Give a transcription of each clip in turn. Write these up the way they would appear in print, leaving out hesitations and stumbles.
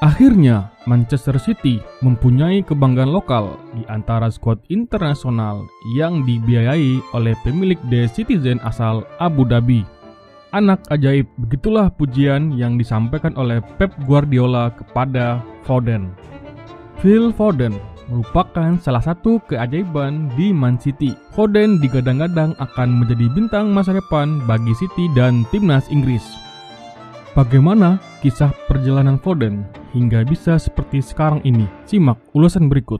Akhirnya, Manchester City mempunyai kebanggaan lokal di antara skuad internasional yang dibiayai oleh pemilik The Citizen asal Abu Dhabi. Anak ajaib, begitulah pujian yang disampaikan oleh Pep Guardiola kepada Foden. Phil Foden merupakan salah satu keajaiban di Man City. Foden digadang-gadang akan menjadi bintang masa depan bagi City dan timnas Inggris. Bagaimana kisah perjalanan Foden hingga bisa seperti sekarang ini? Simak ulasan berikut.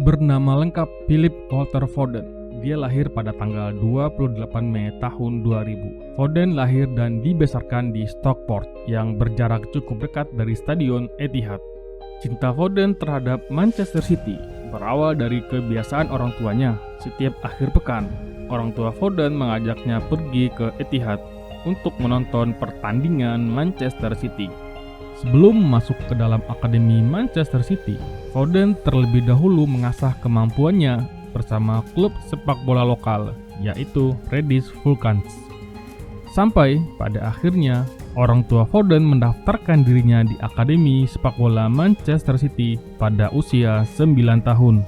Bernama lengkap Philip Walter Foden. Dia lahir pada tanggal 28 Mei tahun 2000. Foden lahir dan dibesarkan di Stockport yang berjarak cukup dekat dari Stadion Etihad. Cinta Foden terhadap Manchester City berawal dari kebiasaan orang tuanya. Setiap akhir pekan, orang tua Foden mengajaknya pergi ke Etihad untuk menonton pertandingan Manchester City. Sebelum masuk ke dalam akademi Manchester City, Foden terlebih dahulu mengasah kemampuannya bersama klub sepak bola lokal, yaitu Redish Vulcans. Sampai pada akhirnya, orang tua Foden mendaftarkan dirinya di Akademi Sepak Bola Manchester City pada usia 9 tahun.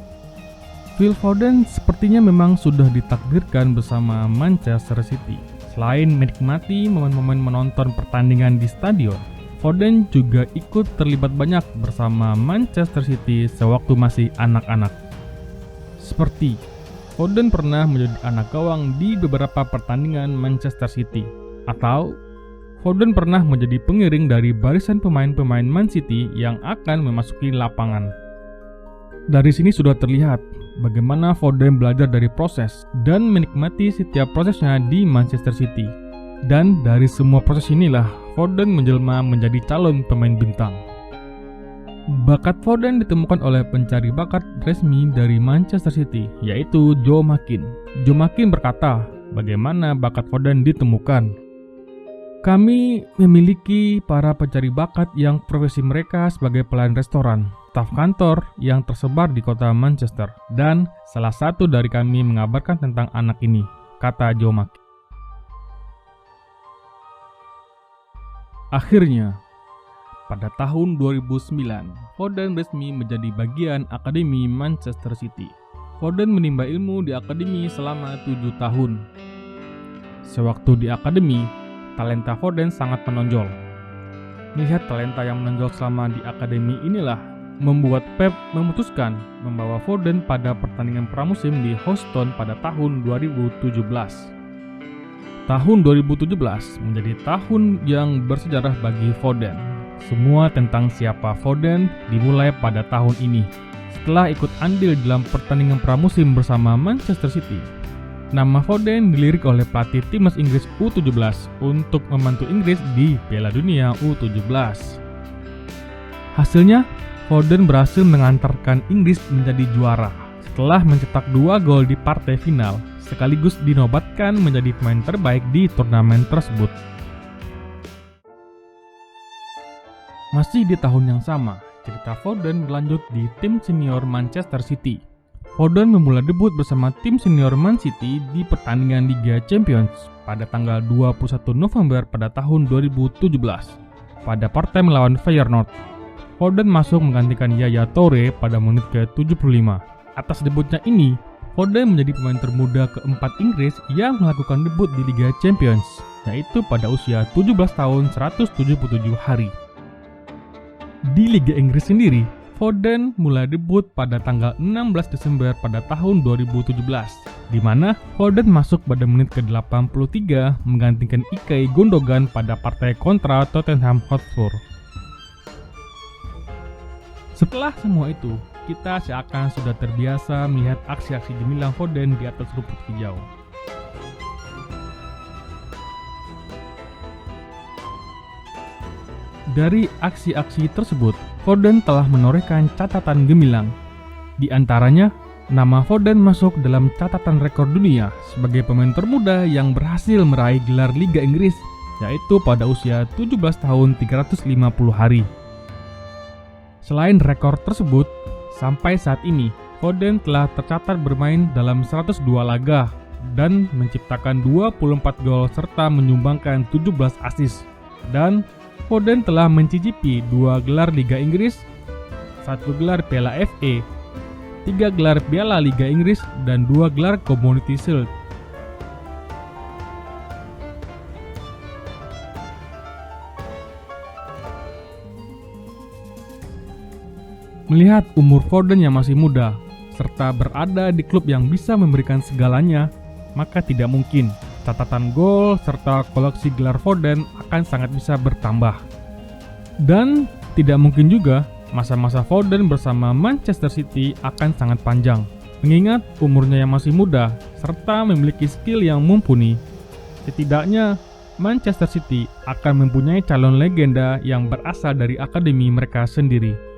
Phil Foden sepertinya memang sudah ditakdirkan bersama Manchester City. Selain menikmati momen-momen menonton pertandingan di stadion, Foden juga ikut terlibat banyak bersama Manchester City sewaktu masih anak-anak. Seperti Foden pernah menjadi anak gawang di beberapa pertandingan Manchester City, atau Foden pernah menjadi pengiring dari barisan pemain-pemain Man City yang akan memasuki lapangan. Dari sini sudah terlihat bagaimana Foden belajar dari proses dan menikmati setiap prosesnya di Manchester City. Dan dari semua proses inilah Foden menjelma menjadi calon pemain bintang. Bakat Foden ditemukan oleh pencari bakat resmi dari Manchester City, yaitu Joe Makin. Joe Makin berkata, bagaimana bakat Foden ditemukan? Kami memiliki para pencari bakat yang profesi mereka sebagai pelayan restoran, staf kantor yang tersebar di kota Manchester, dan salah satu dari kami mengabarkan tentang anak ini, kata Joe Makin. Akhirnya, pada tahun 2009, Foden resmi menjadi bagian Akademi Manchester City. Foden menimba ilmu di akademi selama 7 tahun. Sewaktu di akademi, talenta Foden sangat menonjol. Melihat talenta yang menonjol selama di akademi inilah membuat Pep memutuskan membawa Foden pada pertandingan pramusim di Houston pada tahun 2017. Tahun 2017 menjadi tahun yang bersejarah bagi Foden. Semua tentang siapa Foden dimulai pada tahun ini. Setelah ikut andil dalam pertandingan pramusim bersama Manchester City, nama Foden dilirik oleh pelatih timnas Inggris U17 untuk membantu Inggris di Piala Dunia U17. Hasilnya, Foden berhasil mengantarkan Inggris menjadi juara setelah mencetak 2 gol di partai final, sekaligus dinobatkan menjadi pemain terbaik di turnamen tersebut. Masih di tahun yang sama, cerita Foden berlanjut di tim senior Manchester City. Foden memulai debut bersama tim senior Man City di pertandingan Liga Champions pada tanggal 21 November pada tahun 2017 pada partai melawan Feyenoord. Foden masuk menggantikan Yaya Toure pada menit ke-75. Atas debutnya ini, Foden menjadi pemain termuda keempat Inggris yang melakukan debut di Liga Champions, yaitu pada usia 17 tahun 177 hari. Di Liga Inggris sendiri, Foden mulai debut pada tanggal 16 Desember pada tahun 2017, di mana Foden masuk pada menit ke-83 menggantikan Ilkay Gundogan pada partai kontra Tottenham Hotspur. Setelah semua itu, kita seakan sudah terbiasa melihat aksi-aksi gemilang Foden di atas rumput hijau. Dari aksi-aksi tersebut, Foden telah menorehkan catatan gemilang. Di antaranya, nama Foden masuk dalam catatan rekor dunia sebagai pemain termuda yang berhasil meraih gelar Liga Inggris, yaitu pada usia 17 tahun 350 hari. Selain rekor tersebut, sampai saat ini, Foden telah tercatat bermain dalam 102 laga dan menciptakan 24 gol serta menyumbangkan 17 assist. Dan Foden telah mencicipi 2 gelar Liga Inggris, 1 gelar Piala FA, 3 gelar Piala Liga Inggris, dan 2 gelar Community Shield. Melihat umur Foden yang masih muda, serta berada di klub yang bisa memberikan segalanya, maka tidak mungkin catatan gol serta koleksi gelar Foden akan sangat bisa bertambah. Dan tidak mungkin juga masa-masa Foden bersama Manchester City akan sangat panjang. Mengingat umurnya yang masih muda serta memiliki skill yang mumpuni, setidaknya Manchester City akan mempunyai calon legenda yang berasal dari akademi mereka sendiri.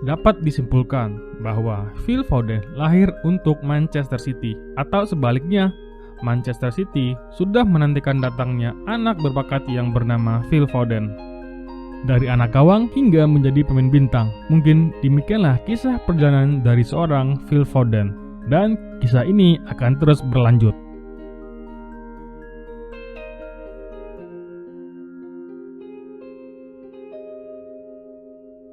Dapat disimpulkan bahwa Phil Foden lahir untuk Manchester City, atau sebaliknya, Manchester City sudah menantikan datangnya anak berbakat yang bernama Phil Foden. Dari anak gawang hingga menjadi pemain bintang, mungkin demikianlah kisah perjalanan dari seorang Phil Foden, dan kisah ini akan terus berlanjut.